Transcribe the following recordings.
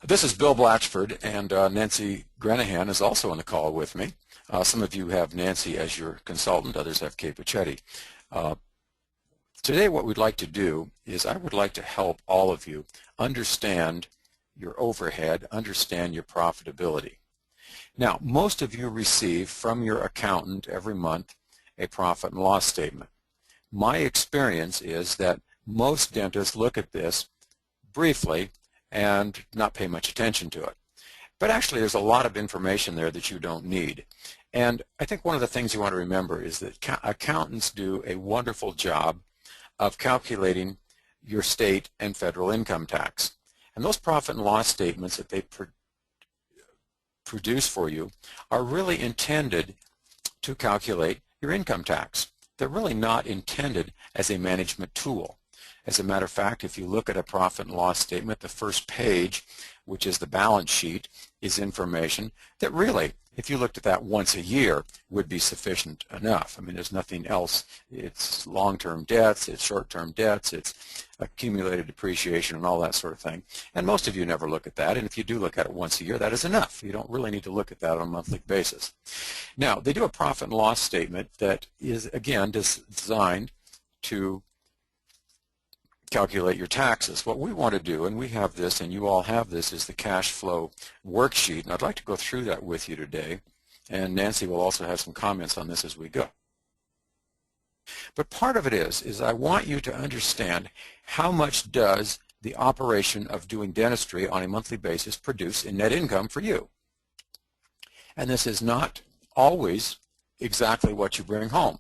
This is Bill Blatchford, and Nancy Grenahan is also on the call with me. Some of you have Nancy as your consultant, others have Kay Puccetti. Today what we'd like to do is I would like to help all of you understand your overhead, understand your profitability. Now, most of you receive from your accountant every month a profit and loss statement. My experience is that most dentists look at this briefly and not pay much attention to it. But actually there's a lot of information there that you don't need. And I think one of the things you want to remember is that accountants do a wonderful job of calculating your state and federal income tax. And those profit and loss statements that they produce for you are really intended to calculate your income tax. They're really not intended as a management tool. As a matter of fact, if you look at a profit and loss statement, the first page, which is the balance sheet, is information that really, if you looked at that once a year, would be sufficient enough. I mean, there's nothing else. It's long-term debts, it's short-term debts, it's accumulated depreciation and all that sort of thing. And most of you never look at that, and if you do look at it once a year, that is enough. You don't really need to look at that on a monthly basis. Now, they do a profit and loss statement that is, again, designed to calculate your taxes. What we want to do, and we have this and you all have this, is the cash flow worksheet, and I'd like to go through that with you today, and Nancy will also have some comments on this as we go. But part of it is I want you to understand how much does the operation of doing dentistry on a monthly basis produce in net income for you. And this is not always exactly what you bring home.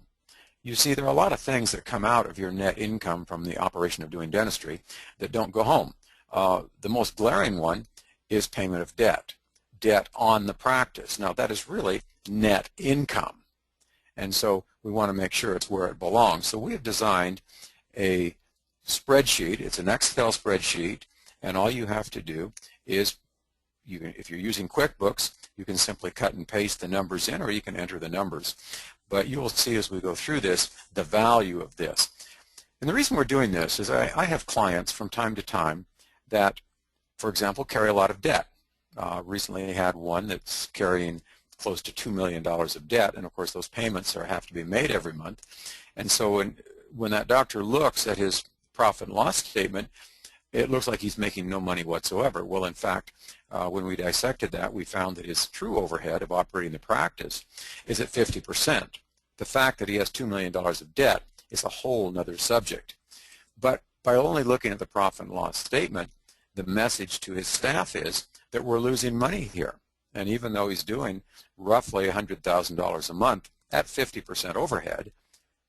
You see, there are a lot of things that come out of your net income from the operation of doing dentistry that don't go home. The most glaring one is payment of debt, debt on the practice. Now, that is really net income, and so we want to make sure it's where it belongs. So we have designed a spreadsheet. It's an Excel spreadsheet, and all you have to do is, if you're using QuickBooks, you can simply cut and paste the numbers in, or you can enter the numbers. But you will see as we go through this the value of this. And the reason we're doing this is I have clients from time to time that, for example, carry a lot of debt. Recently I had one that's carrying close to $2 million of debt, and of course those payments have to be made every month. And so when that doctor looks at his profit and loss statement, it looks like he's making no money whatsoever. Well, in fact, when we dissected that, we found that his true overhead of operating the practice is at 50%. The fact that he has $2 million of debt is a whole other subject. But by only looking at the profit and loss statement, the message to his staff is that we're losing money here. And even though he's doing roughly $100,000 a month at 50% overhead,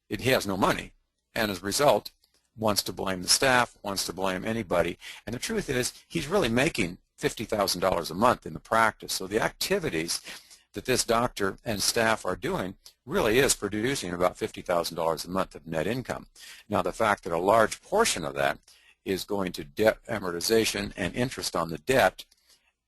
he has no money. And as a result, wants to blame the staff, wants to blame anybody. And the truth is, he's really making $50,000 a month in the practice. So the activities that this doctor and staff are doing really is producing about $50,000 a month of net income. Now, the fact that a large portion of that is going to debt amortization and interest on the debt,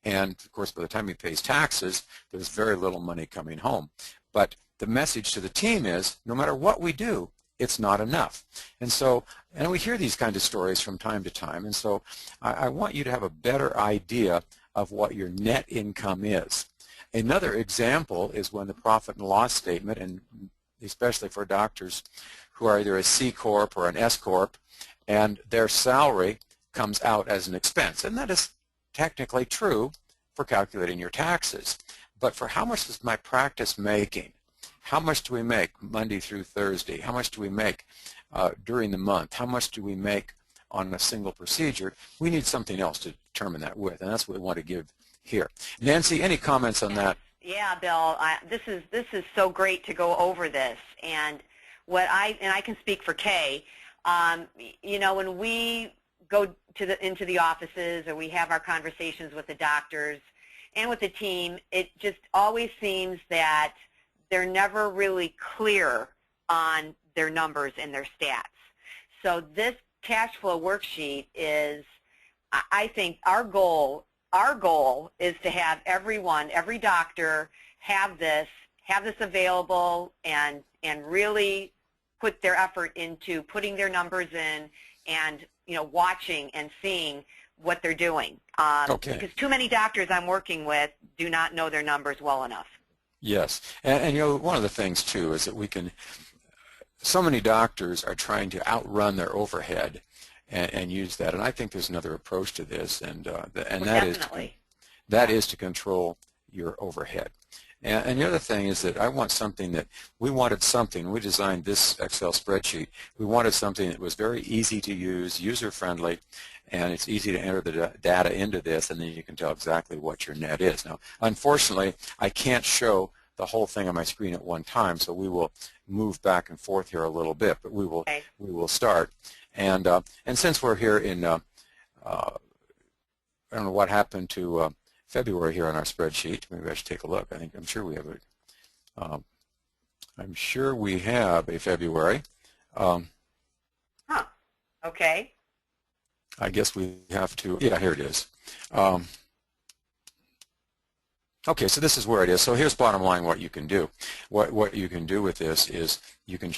and of course by the time he pays taxes, there's very little money coming home. But the message to the team is, no matter what we do, it's not enough. And so, and we hear these kind of stories from time to time, and so I want you to have a better idea of what your net income is. Another example is when the profit and loss statement, and especially for doctors who are either a C Corp or an S Corp, and their salary comes out as an expense. And that is technically true for calculating your taxes. But for how much is my practice making? How much do we make Monday through Thursday? How much do we make during the month? How much do we make on a single procedure? We need something else to determine that with, and that's what we want to give here. Nancy, any comments on that? Yeah, Bill, this is so great to go over this, and I can speak for Kay. You know, when we go into the offices or we have our conversations with the doctors and with the team, it just always seems that they're never really clear on their numbers and their stats. So this cash flow worksheet is, I think, our goal is to have every doctor have this available and really put their effort into putting their numbers in and, you know, watching and seeing what they're doing. Okay. Because too many doctors I'm working with do not know their numbers well enough. Yes, and you know, one of the things too is that we can, so many doctors are trying to outrun their overhead and use that, and I think there's another approach to this, and that is to control your overhead. And the other thing is that I want something that, we designed this Excel spreadsheet, we wanted something that was very easy to use, user-friendly, and it's easy to enter the data into this, and then you can tell exactly what your net is. Now, unfortunately, I can't show the whole thing on my screen at one time, so we will move back and forth here a little bit, but we will start. And since we're here in, I don't know what happened to February here on our spreadsheet. Maybe I should take a look. I'm sure we have I'm sure we have a February. Okay. I guess we have to, yeah, here it is. Okay, so this is where it is. So here's bottom line what you can do. What you can do with this is you can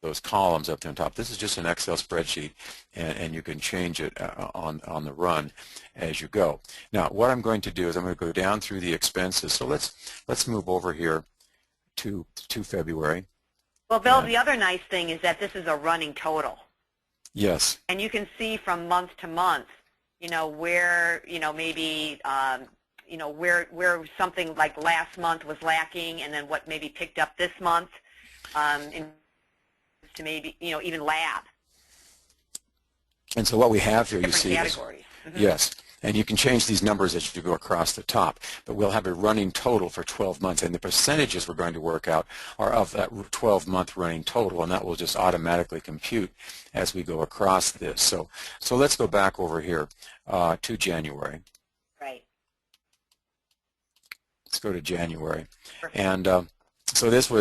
those columns up there on top. This is just an Excel spreadsheet, and you can change it on the run as you go. Now, what I'm going to do is I'm going to go down through the expenses. So let's move over here to February. Well, Bill, the other nice thing is that this is a running total. Yes. And you can see from month to month, you know, where, you know, maybe, you know, where something like last month was lacking, and then what maybe picked up this month, to maybe, you know, even lab. And so what we have here, you see, categories. Yes, and you can change these numbers as you go across the top, but we'll have a running total for 12 months, and the percentages we're going to work out are of that 12-month running total, and that will just automatically compute as we go across this. So let's go back over here to January. Right. Let's go to January. Perfect. And so this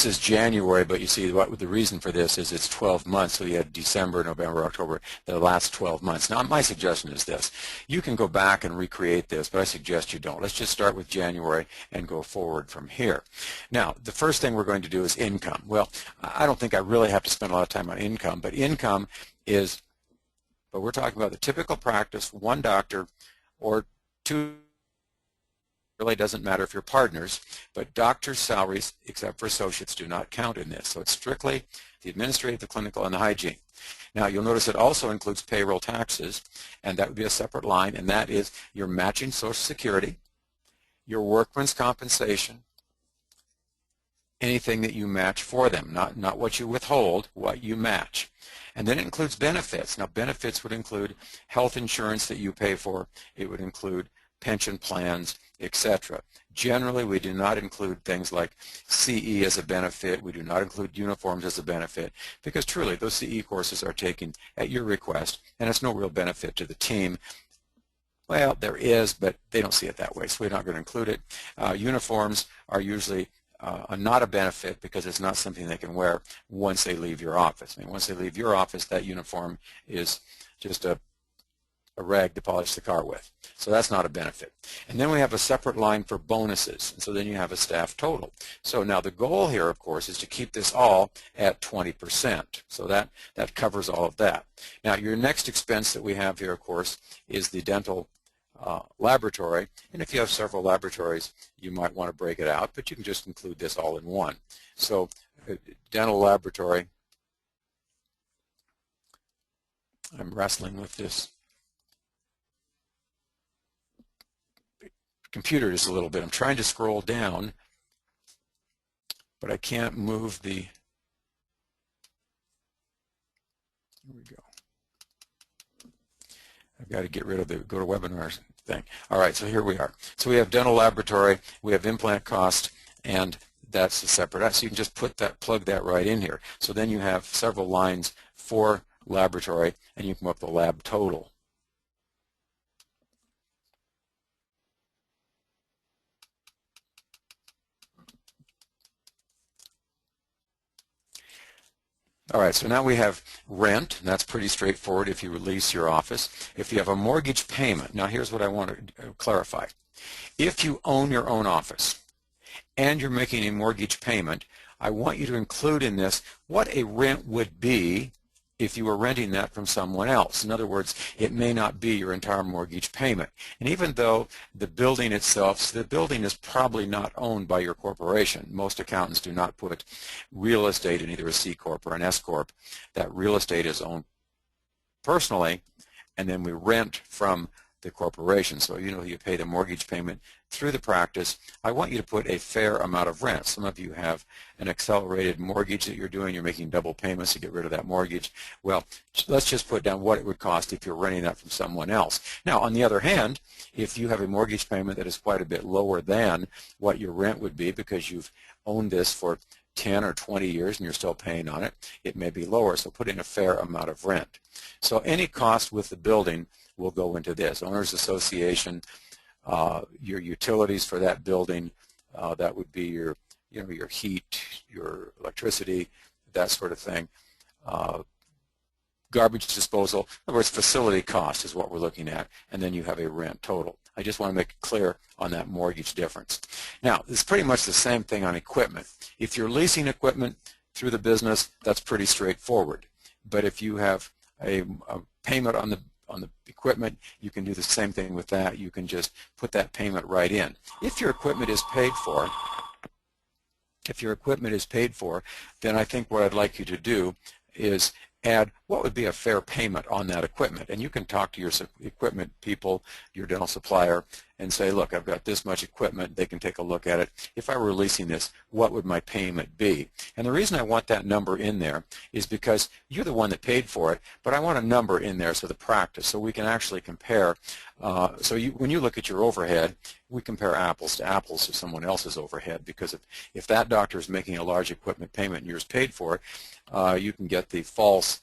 is January, but you see what the reason for this is it's 12 months, so you had December, November, October, the last 12 months. Now my suggestion is this. You can go back and recreate this, but I suggest you don't. Let's just start with January and go forward from here. Now the first thing we're going to do is income. Well, I don't think I really have to spend a lot of time on income, but income is, but we're talking about the typical practice, one doctor or two. Really doesn't matter if you're partners, but doctors' salaries, except for associates, do not count in this. So it's strictly the administrative, the clinical, and the hygiene. Now you'll notice it also includes payroll taxes, and that would be a separate line, and that is your matching Social Security, your workman's compensation, anything that you match for them, not what you withhold, what you match. And then it includes benefits. Now benefits would include health insurance that you pay for. It would include pension plans, etc. Generally, we do not include things like CE as a benefit. We do not include uniforms as a benefit, because truly those CE courses are taken at your request, and it's no real benefit to the team. Well, there is, but they don't see it that way, so we're not going to include it. Uniforms are usually not a benefit because it's not something they can wear once they leave your office. I mean, once they leave your office, that uniform is just a rag to polish the car with. So that's not a benefit. And then we have a separate line for bonuses. And so then you have a staff total. So now the goal here, of course, is to keep this all at 20%. So that covers all of that. Now your next expense that we have here, of course, is the dental laboratory. And if you have several laboratories, you might want to break it out, but you can just include this all in one. So dental laboratory, I'm wrestling with this computer just a little bit. I'm trying to scroll down, but I can't move the, here we go. I've got to get rid of the go to webinars thing. All right, so here we are. So we have dental laboratory, we have implant cost, and that's a separate. So you can just plug that right in here. So then you have several lines for laboratory, and you come up with the lab total. All right, so now we have rent, and that's pretty straightforward if you lease your office. If you have a mortgage payment, now here's what I want to clarify. If you own your own office and you're making a mortgage payment, I want you to include in this what a rent would be if you were renting that from someone else. In other words, it may not be your entire mortgage payment. And even though the building itself, the building is probably not owned by your corporation. Most accountants do not put real estate in either a C Corp or an S Corp. That real estate is owned personally, and then we rent from the corporation. So you pay the mortgage payment through the practice. I want you to put a fair amount of rent. Some of you have an accelerated mortgage that you're doing. You're making double payments to get rid of that mortgage. Well, let's just put down what it would cost if you're renting that from someone else. Now, on the other hand, if you have a mortgage payment that is quite a bit lower than what your rent would be because you've owned this for 10 or 20 years and you're still paying on it, it may be lower. So put in a fair amount of rent. So any cost with the building will go into this. Owners Association, your utilities for that building, that would be your heat, your electricity, that sort of thing. Garbage disposal, in other words, facility cost is what we're looking at, and then you have a rent total. I just want to make it clear on that mortgage difference. Now, it's pretty much the same thing on equipment. If you're leasing equipment through the business, that's pretty straightforward. But if you have a payment on the equipment, you can do the same thing with that. You can just put that payment right in. If your equipment is paid for, then I think what I'd like you to do is add what would be a fair payment on that equipment. And you can talk to your equipment people, your dental supplier, and say, look, I've got this much equipment. They can take a look at it. If I were leasing this, what would my payment be? And the reason I want that number in there is because you're the one that paid for it, but I want a number in there so the practice, so we can actually compare. When you look at your overhead, we compare apples to apples to someone else's overhead, because if that doctor is making a large equipment payment and yours paid for it, you can get the false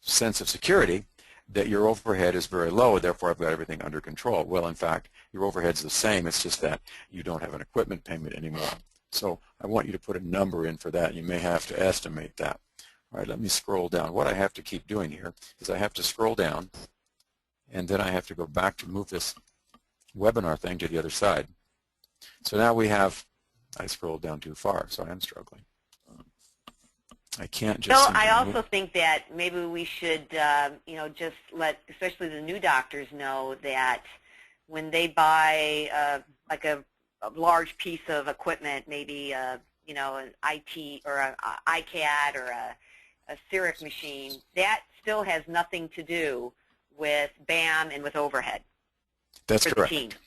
sense of security that your overhead is very low, therefore I've got everything under control. Well, in fact, your overhead's the same. It's just that you don't have an equipment payment anymore. So I want you to put a number in for that. You may have to estimate that. All right, let me scroll down. What I have to keep doing here is I have to scroll down, and then I have to go back to move this webinar thing to the other side. So now we have, I scrolled down too far, so I am struggling. I can't just. So I also think that maybe we should, just let, especially the new doctors, know that when they buy like a large piece of equipment, maybe an IT or an iCAD or a CEREC machine, that still has nothing to do with BAM and with overhead. That's correct.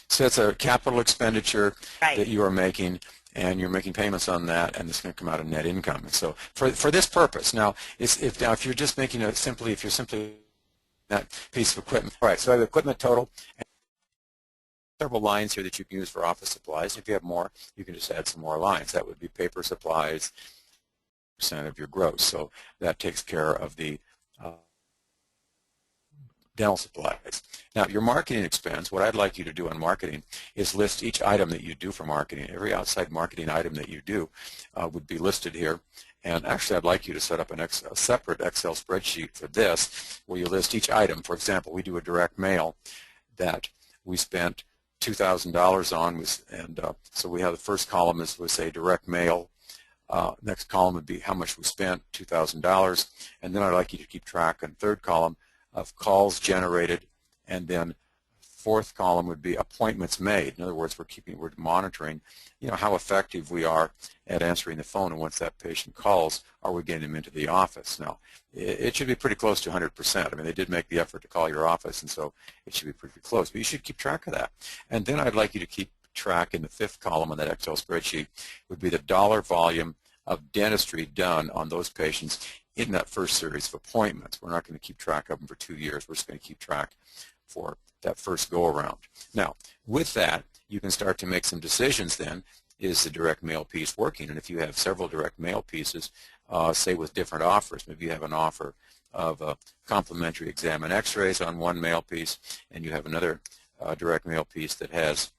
So it's a capital expenditure that you are making, and you're making payments on that, and it's going to come out of net income. So for this purpose, now if you're just making if you're simply that piece of equipment. All right, so I have equipment total, and several lines here that you can use for office supplies. If you have more, you can just add some more lines. That would be paper supplies, % of your gross. So that takes care of the dental supplies. Now, your marketing expense, what I'd like you to do on marketing is list each item that you do for marketing. Every outside marketing item that you do would be listed here. And actually, I'd like you to set up a separate Excel spreadsheet for this, where you list each item. For example, we do a direct mail that we spent $2,000 on, and so we have the first column is, we say, direct mail. Next column would be how much we spent, $2,000. And then I'd like you to keep track on third column of calls generated, and then fourth column would be appointments made. In other words, we're monitoring, how effective we are at answering the phone, and once that patient calls, are we getting them into the office? Now, it should be pretty close to 100%. I mean, they did make the effort to call your office, and so it should be pretty close, but you should keep track of that. And then I'd like you to keep track in the fifth column on that Excel spreadsheet would be the dollar volume of dentistry done on those patients in that first series of appointments. We're not going to keep track of them for 2 years. We're just going to keep track for that first go-around. Now, with that, you can start to make some decisions then. Is the direct mail piece working? And if you have several direct mail pieces, say with different offers, maybe you have an offer of complimentary exam and x-rays on one mail piece, and you have another direct mail piece that has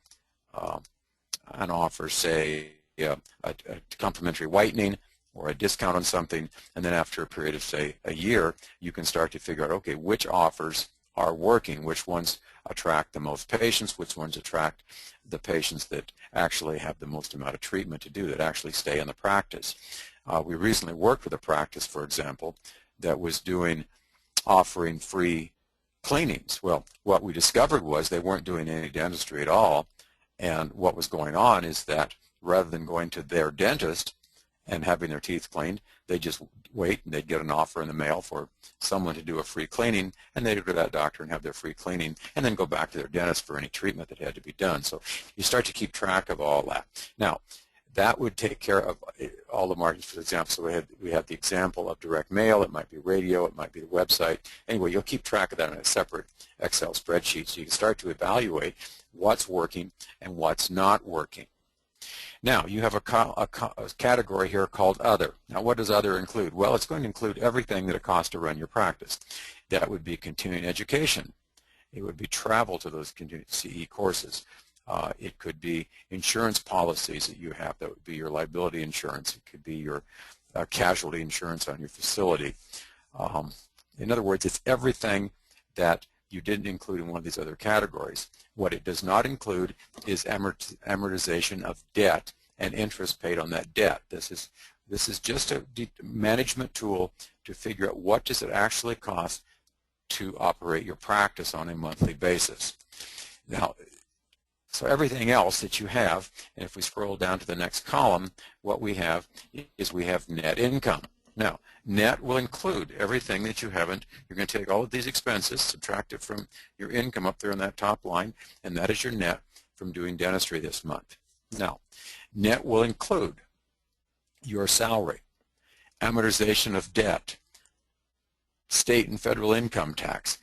an offer, say, a complimentary whitening, or a discount on something, and then after a period of, say, a year, you can start to figure out, okay, which offers are working, which ones attract the most patients, which ones attract the patients that actually have the most amount of treatment to do, that actually stay in the practice. We recently worked with a practice, for example, that was offering free cleanings. Well, what we discovered was they weren't doing any dentistry at all, and what was going on is that rather than going to their dentist and having their teeth cleaned, they just wait and they'd get an offer in the mail for someone to do a free cleaning, and they'd go to that doctor and have their free cleaning and then go back to their dentist for any treatment that had to be done. So you start to keep track of all that. Now, that would take care of all the markets, for example. So we had the example of direct mail. It might be radio. It might be the website. Anyway, you'll keep track of that in a separate Excel spreadsheet so you can start to evaluate what's working and what's not working. Now, you have a category here called Other. Now, what does Other include? Well, it's going to include everything that it costs to run your practice. That would be continuing education. It would be travel to those CE courses. It could be insurance policies that you have. That would be your liability insurance. It could be your casualty insurance on your facility. In other words, it's everything that you didn't include in one of these other categories. What it does not include is amortization of debt and interest paid on that debt. This is just a management tool to figure out what does it actually cost to operate your practice on a monthly basis. Now, so everything else that you have, and if we scroll down to the next column, what we have is we have net income. Now, net will include everything that you haven't. You're going to take all of these expenses, subtract it from your income up there in that top line, and that is your net from doing dentistry this month. Now, net will include your salary, amortization of debt, state and federal income tax.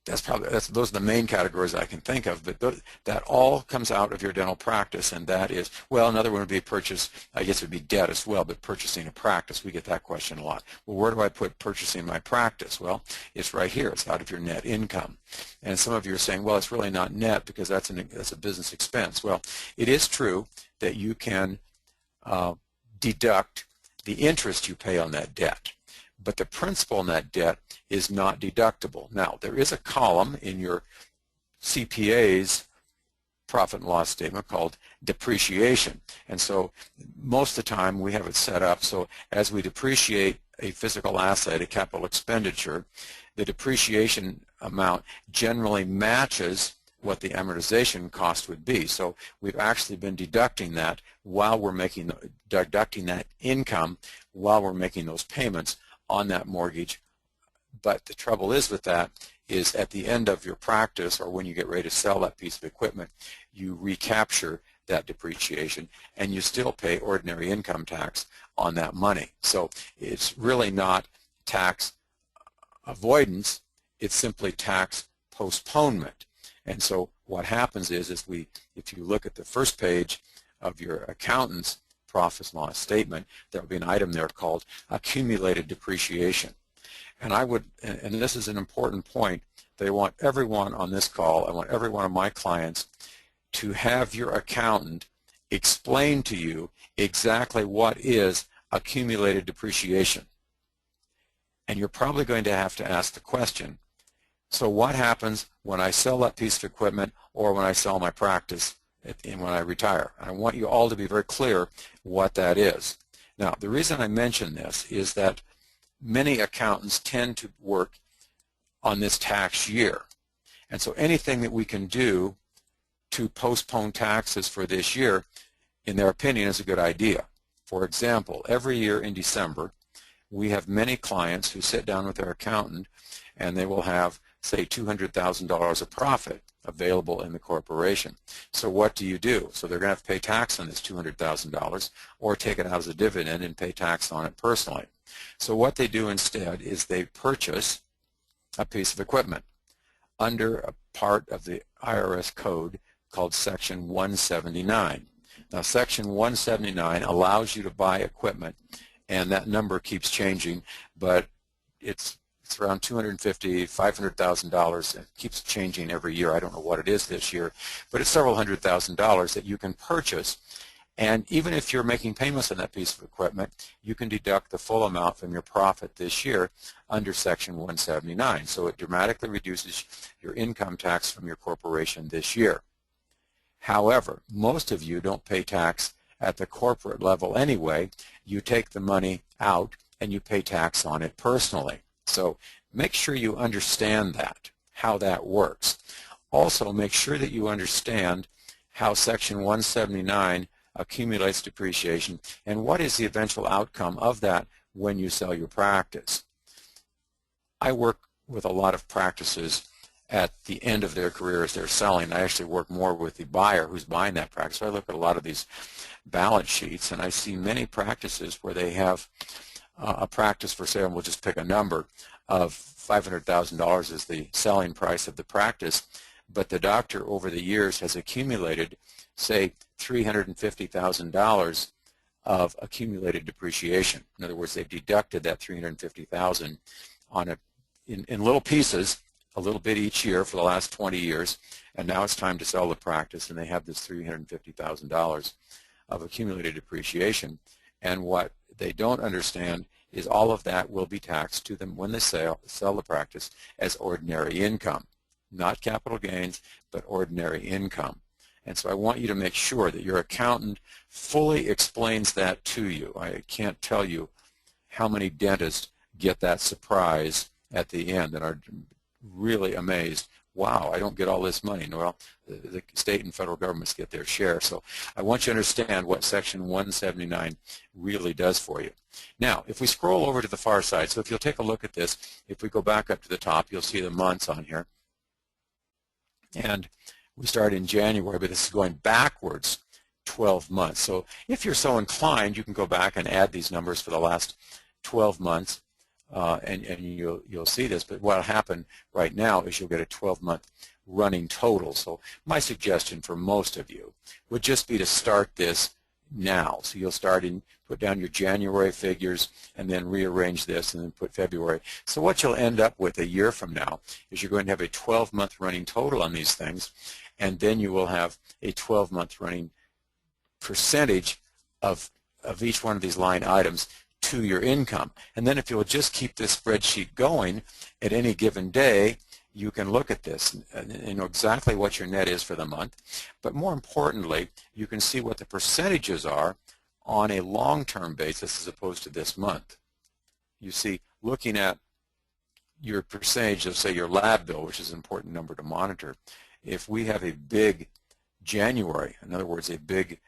Those are the main categories I can think of, but that all comes out of your dental practice, and that is, well, another one would be purchase. I guess it would be debt as well, but purchasing a practice. We get that question a lot. Well, where do I put purchasing my practice? Well, it's right here. It's out of your net income. And some of you are saying, well, it's really not net because that's a business expense. Well, it is true that you can deduct the interest you pay on that debt, but the principal on that debt is not deductible. Now, there is a column in your CPA's profit and loss statement called depreciation. And so most of the time we have it set up so as we depreciate a physical asset, a capital expenditure, the depreciation amount generally matches what the amortization cost would be. So we've actually been deducting that while we're deducting that income while we're making those payments on that mortgage. But the trouble is with that is at the end of your practice or when you get ready to sell that piece of equipment, you recapture that depreciation and you still pay ordinary income tax on that money. So it's really not tax avoidance, it's simply tax postponement. And so what happens is if you look at the first page of your accountant's profit and loss statement, there will be an item there called accumulated depreciation. And this is an important point that I want everyone on this call, I want every one of my clients to have your accountant explain to you exactly what is accumulated depreciation. And you're probably going to have to ask the question, so what happens when I sell that piece of equipment or when I sell my practice and when I retire? And I want you all to be very clear what that is. Now, the reason I mention this is that many accountants tend to work on this tax year. And so anything that we can do to postpone taxes for this year, in their opinion, is a good idea. For example, every year in December, we have many clients who sit down with their accountant and they will have, say, $200,000 of profit available in the corporation. So what do you do? So they're going to have to pay tax on this $200,000 or take it out as a dividend and pay tax on it personally. So what they do instead is they purchase a piece of equipment under a part of the IRS code called Section 179. Now, Section 179 allows you to buy equipment, and that number keeps changing, but it's around $250,000, $500,000. It keeps changing every year. I don't know what it is this year, but it's several $100,000 that you can purchase. And even if you're making payments on that piece of equipment, you can deduct the full amount from your profit this year under Section 179. So it dramatically reduces your income tax from your corporation this year. However, most of you don't pay tax at the corporate level anyway. You take the money out and you pay tax on it personally. So make sure you understand that, how that works. Also, make sure that you understand how Section 179 accumulates depreciation and what is the eventual outcome of that when you sell your practice. I work with a lot of practices at the end of their career as they're selling. I actually work more with the buyer who's buying that practice. So I look at a lot of these balance sheets, and I see many practices where they have a practice for sale, and we'll just pick a number, of $500,000 is the selling price of the practice, but the doctor over the years has accumulated, say, $350,000 of accumulated depreciation. In other words, they've deducted that $350,000 on in little pieces, a little bit each year for the last 20 years, and now it's time to sell the practice, and they have this $350,000 of accumulated depreciation. And what they don't understand is all of that will be taxed to them when they sell the practice as ordinary income. Not capital gains, but ordinary income. And so I want you to make sure that your accountant fully explains that to you. I can't tell you how many dentists get that surprise at the end and are really amazed. Wow, I don't get all this money. Well, the state and federal governments get their share. So I want you to understand what Section 179 really does for you. Now, if we scroll over to the far side, so if you'll take a look at this, if we go back up to the top, you'll see the months on here. And we start in January, but this is going backwards 12 months. So if you're so inclined, you can go back and add these numbers for the last 12 months. And you'll see this, but what will happen right now is you'll get a 12-month running total. So my suggestion for most of you would just be to start this now. So you'll put down your January figures and then rearrange this and then put February. So what you'll end up with a year from now is you're going to have a 12-month running total on these things, and then you will have a 12-month running percentage of each one of these line items to your income. And then if you'll just keep this spreadsheet going at any given day, you can look at this and know exactly what your net is for the month. But more importantly, you can see what the percentages are on a long-term basis as opposed to this month. You see, looking at your percentage of, say, your lab bill, which is an important number to monitor, if we have a big January, in other words, a big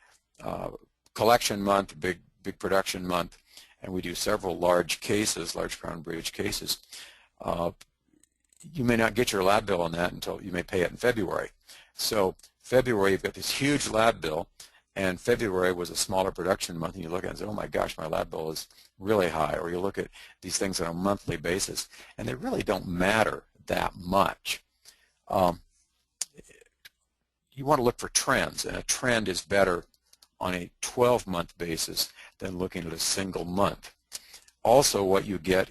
collection month, big production month, and we do several large cases, large crown bridge cases, you may not get your lab bill on that until you may pay it in February. So February, you've got this huge lab bill, and February was a smaller production month, and you look at it and say, oh my gosh, my lab bill is really high. Or you look at these things on a monthly basis, and they really don't matter that much. You want to look for trends, and a trend is better on a 12-month basis than looking at a single month. Also, what you get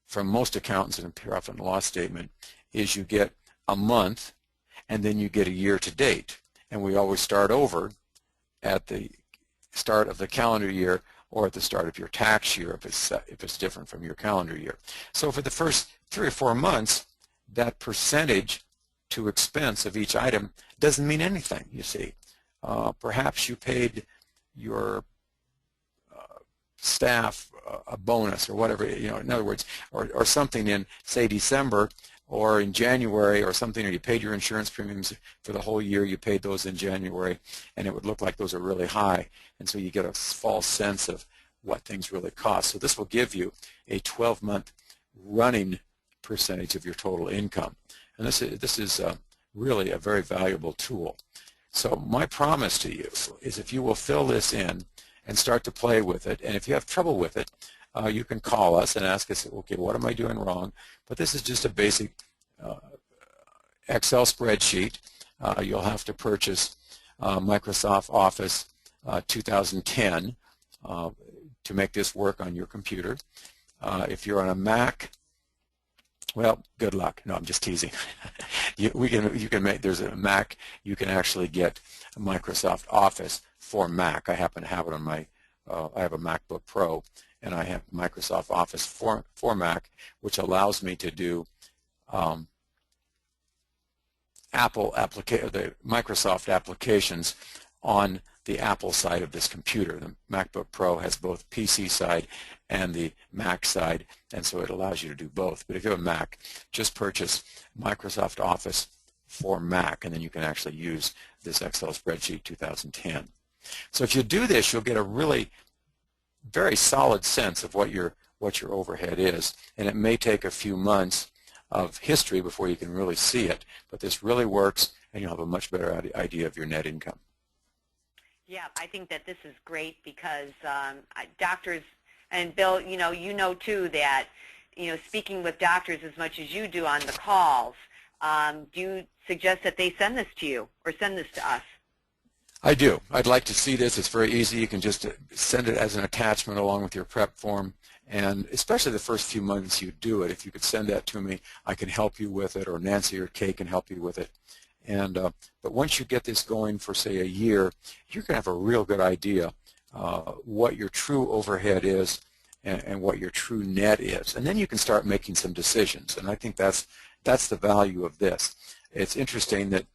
from most accountants in a profit and loss statement is you get a month and then you get a year to date. And we always start over at the start of the calendar year or at the start of your tax year if it's different from your calendar year. So for the first 3 or 4 months, that percentage to expense of each item doesn't mean anything, you see. Perhaps you paid your staff a bonus or whatever, in other words, or something in, say, December or in January or something, or you paid your insurance premiums for the whole year, you paid those in January, and it would look like those are really high, and so you get a false sense of what things really cost. So this will give you a 12-month running percentage of your total income, and this is really a very valuable tool. So my promise to you is if you will fill this in and start to play with it, and if you have trouble with it, you can call us and ask us, okay, what am I doing wrong? But this is just a basic Excel spreadsheet. You'll have to purchase Microsoft Office 2010 to make this work on your computer. If you're on a Mac, well, good luck. No, I'm just teasing. you can make, there's a Mac, you can actually get Microsoft Office for Mac. I happen to have it on my, I have a MacBook Pro, and I have Microsoft Office for Mac, which allows me to do the Microsoft applications on the Apple side of this computer. The MacBook Pro has both PC side and the Mac side, and so it allows you to do both. But if you have a Mac, just purchase Microsoft Office for Mac, and then you can actually use this Excel spreadsheet 2010. So if you do this, you'll get a really very solid sense of what your overhead is, and it may take a few months of history before you can really see it, but this really works, and you'll have a much better idea of your net income. Yeah, I think that this is great because doctors, and Bill, you know too that, speaking with doctors as much as you do on the calls, do you suggest that they send this to you or send this to us? I do. I'd like to see this. It's very easy. You can just send it as an attachment along with your prep form, and especially the first few months you do it. If you could send that to me, I can help you with it, or Nancy or Kay can help you with it. And but once you get this going for, say, a year, you're going to have a real good idea what your true overhead is and what your true net is. And then you can start making some decisions. And I think that's the value of this. It's interesting that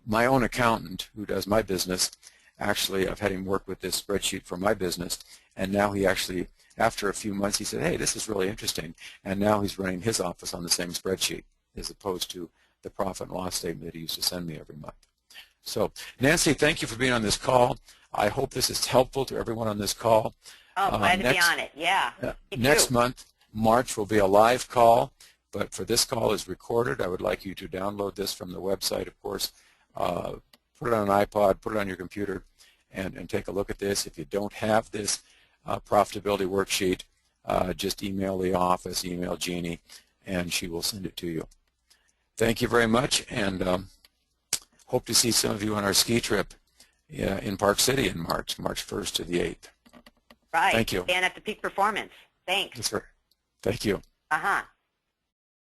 my own accountant, who does my business, actually, I've had him work with this spreadsheet for my business, and now he actually, after a few months, he said, hey, this is really interesting. And now he's running his office on the same spreadsheet as opposed to the profit and loss statement that he used to send me every month. So, Nancy, thank you for being on this call. I hope this is helpful to everyone on this call. Oh, glad to be on it, yeah. Next month, March, will be a live call, but for this call is recorded. I would like you to download this from the website, of course. Put it on an iPod, put it on your computer, and take a look at this. If you don't have this profitability worksheet, just email the office, email Jeannie, and she will send it to you. Thank you very much, and hope to see some of you on our ski trip in Park City in March 1st to the 8th. Right. Thank you. And at the Peak Performance. Thanks. That's right. Thank you. Uh-huh.